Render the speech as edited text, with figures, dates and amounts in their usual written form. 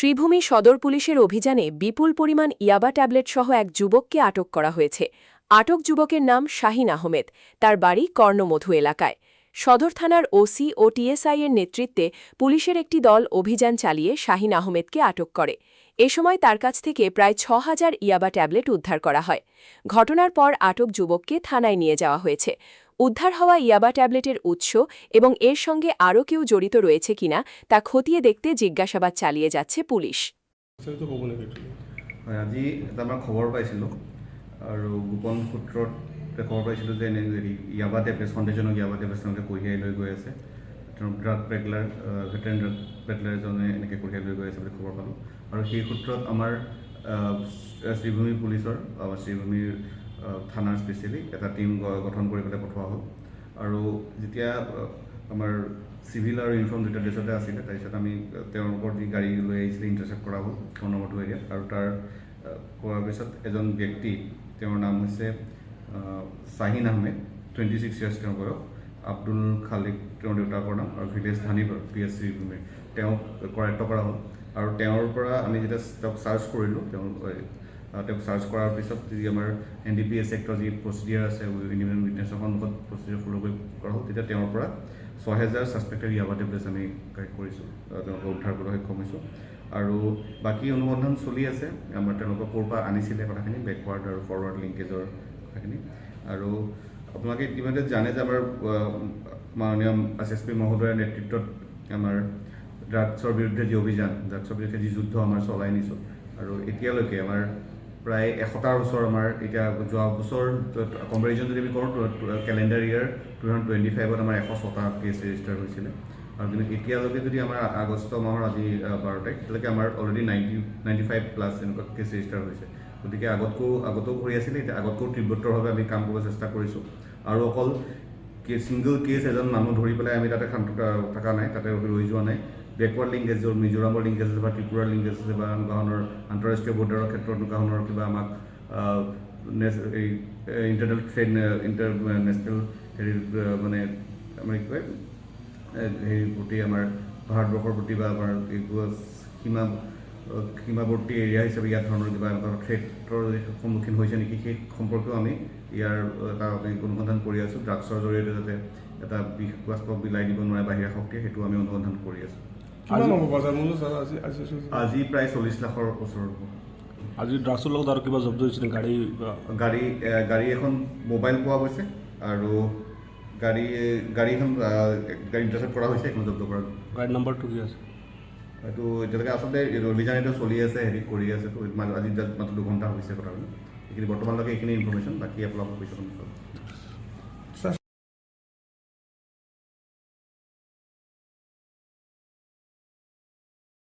শ্রীভূমি সদর পুলিশের অভিযানে বিপুল পরিমাণ ইয়াবা ট্যাবলেট সহ এক যুবককে আটক করা হয়েছে। আটক যুবকের নাম শাহিন আহমেদ, তার বাড়ি কর্ণমধু এলাকায়। সদর থানার ওসি ও টিএসআই এর নেতৃত্বে পুলিশের একটি দল অভিযান চালিয়ে শাহিন আহমেদকে আটক করে। এ সময় তার কাছ থেকে প্রায় ৬,০০০ ইয়াবা ট্যাবলেট উদ্ধার করা হয়। ঘটনার পর আটক যুবককে থানায় নিয়ে যাওয়া হয়েছে। উদ্ধার হওয়া ইয়াবা ট্যাবলেটের উৎস এবং এর সঙ্গে আরও কেউ জড়িত রয়েছে কিনা তা খতিয়ে দেখতে জিজ্ঞাসাবাদ চালিয়ে যাচ্ছে পুলিশ। আজি এটা আমাৰ খবৰ পাইছিলোঁ আৰু গোপন সূত্ৰত খবৰ পাইছিলোঁ যে ইয়াবা টেবলেট সন্দেহজনক ইয়াবা টেবলেট তেওঁলোকে কঢ়িয়াই লৈ গৈ আছে। ড্ৰাগ পেডলাৰ ভেটেৰেন ড্ৰাগ পেডলাৰ এজনে এনেকৈ কঢ়িয়াই লৈ গৈ আছে বুলি খবৰ পালোঁ আৰু সেই সূত্ৰত আমাৰ শ্ৰীভূমি পুলিচৰ শ্ৰীভূমিৰ থানাৰ স্পেচিয়েলি এটা টীম গঠন কৰি পেলাই পঠোৱা হ'ল। আৰু যেতিয়া আমাৰ চিভিল আৰু ইউনিফৰ্ম দুটা ড্ৰেছতে আছিলে, তাৰপিছত আমি তেওঁলোকৰ যি গাড়ী লৈ আহিছিলে ইণ্টাৰচেপ্ট কৰা হ'ল কৰ্ণমধু এৰিয়াত। আৰু তাৰ কৰাৰ পিছত এজন ব্যক্তি, তেওঁৰ নাম হৈছে শাহিন আহমেদ, 26 ইয়াৰ্ছ তেওঁৰ বয়স, আব্দুল খালিক তেওঁৰ দেউতাকৰ নাম, আৰু ভিলেজ ধানিবৰ PS শ্ৰীভূমিৰ, তেওঁক কৰায়ত্ব কৰা হ'ল। আৰু তেওঁৰ পৰা আমি যেতিয়া তেওঁক চাৰ্চ কৰিলোঁ, তেওঁক চাৰ্চ কৰাৰ পিছত যি আমাৰ NDPS এক্টৰ যি প্ৰচিডিয়াৰ আছে ইণ্ডিপেণ্ডেণ্ট উইটনেছৰ সন্মুখত প্ৰচিডিয়াৰ ফ'ল' কৰা হ'ল, তেতিয়া তেওঁৰ পৰা ৬,০০০ ছাছপেক্টেড ইয়াবা টেবলেটছ আমি কালেক্ট কৰিছোঁ, তেওঁলোকক উদ্ধাৰ কৰিবলৈ সক্ষম হৈছোঁ। আৰু বাকী অনুসন্ধান চলি আছে, আমাৰ তেওঁলোকক ক'ৰ পৰা আনিছিলে কথাখিনি, বেকৱাৰ্ড আৰু ফৰৱাৰ্ড লিংকেজৰ কথাখিনি। আৰু আপোনালোকে ইতিমধ্যে জানে যে আমাৰ মাননীয় SSP মহোদয়ৰ নেতৃত্বত আমাৰ ড্ৰাগছৰ বিৰুদ্ধে যি অভিযান, ড্ৰাগছৰ বিৰুদ্ধে যি যুদ্ধ আমাৰ চলাই নিছোঁ, আৰু এতিয়ালৈকে আমাৰ প্ৰায় ১০০টাৰ ওচৰ আমাৰ এতিয়া যোৱা বছৰ কম্পেৰিজন যদি আমি কৰোঁ কেলেণ্ডাৰ ইয়াৰ 2025ত আমাৰ ১০৬টা কেছ ৰেজিষ্টাৰ হৈছিলে। আৰু কিন্তু এতিয়ালৈকে যদি আমাৰ আগষ্ট মাহৰ আজি 12 তাৰিখ, তেতিয়ালৈকে আমাৰ অলৰেডি 95+ এনেকুৱা কেছ ৰেজিষ্টাৰ হৈছে। গতিকে আগতেও কৰি আছিলে, এতিয়া আগতকৈও তীব্ৰতৰভাৱে আমি কাম কৰিব চেষ্টা কৰিছোঁ। আৰু অকল ছিংগল কেছ এজন মানুহ ধৰি পেলাই আমি তাতে থকা নাই, তাতে ৰৈ যোৱা নাই। বেকৱাৰ্ড লিংকেজ, য'ত মিজোৰামৰ লিংকেজ আছে বা ত্ৰিপুৰাৰ লিংকেজ আছে বা এনেকুৱা ধৰণৰ আন্তঃৰাষ্ট্ৰীয় বৰ্ডাৰৰ ক্ষেত্ৰত এনেকুৱা ধৰণৰ কিবা আমাক এই ইণ্টাৰনেশ্যনেল হেৰি মানে আমাৰ কি কয় হেৰিৰ প্ৰতি, আমাৰ ভাৰতবৰ্ষৰ প্ৰতি বা আমাৰ এইবোৰ সীমাৱৰ্তী এৰিয়া হিচাপে ইয়াৰ ধৰণৰ কিবা এনেকুৱা থ্ৰেটৰ সন্মুখীন হৈছে নেকি, সেই সম্পৰ্কেও আমি ইয়াৰ এটা অনুসন্ধান কৰি আছোঁ। ড্ৰাগছৰ জৰিয়তে যাতে এটা বিষবাস্প বিলাই দিব নোৱাৰে বাহিৰা শক্তিয়ে, সেইটো আমি অনুসন্ধান কৰি আছোঁ। আজি প্ৰায় 40 লাখৰ ওচৰৰ। আজি ড্ৰাগছৰ লগত আৰু কিবা জব্দ হৈছিলে? গাড়ী এখন, মোবাইল পোৱা গৈছে, আৰু গাড়ীখন ইণ্টাৰচেপ্ট কৰা হৈছে, এখন জব্দ কৰা। গাড়ীৰ নাম্বাৰটো কি আছে? এইটো এতিয়ালৈকে আচলতে অভিযান এইটো চলি আছে, হেৰি কৰি আছে। তো আজি মাত্ৰ 2 ঘণ্টা হৈছে কথাটো। এইখিনি বৰ্তমানলৈকে এইখিনি ইনফৰ্মেশ্যন, বাকী আপোনালোকক পিছত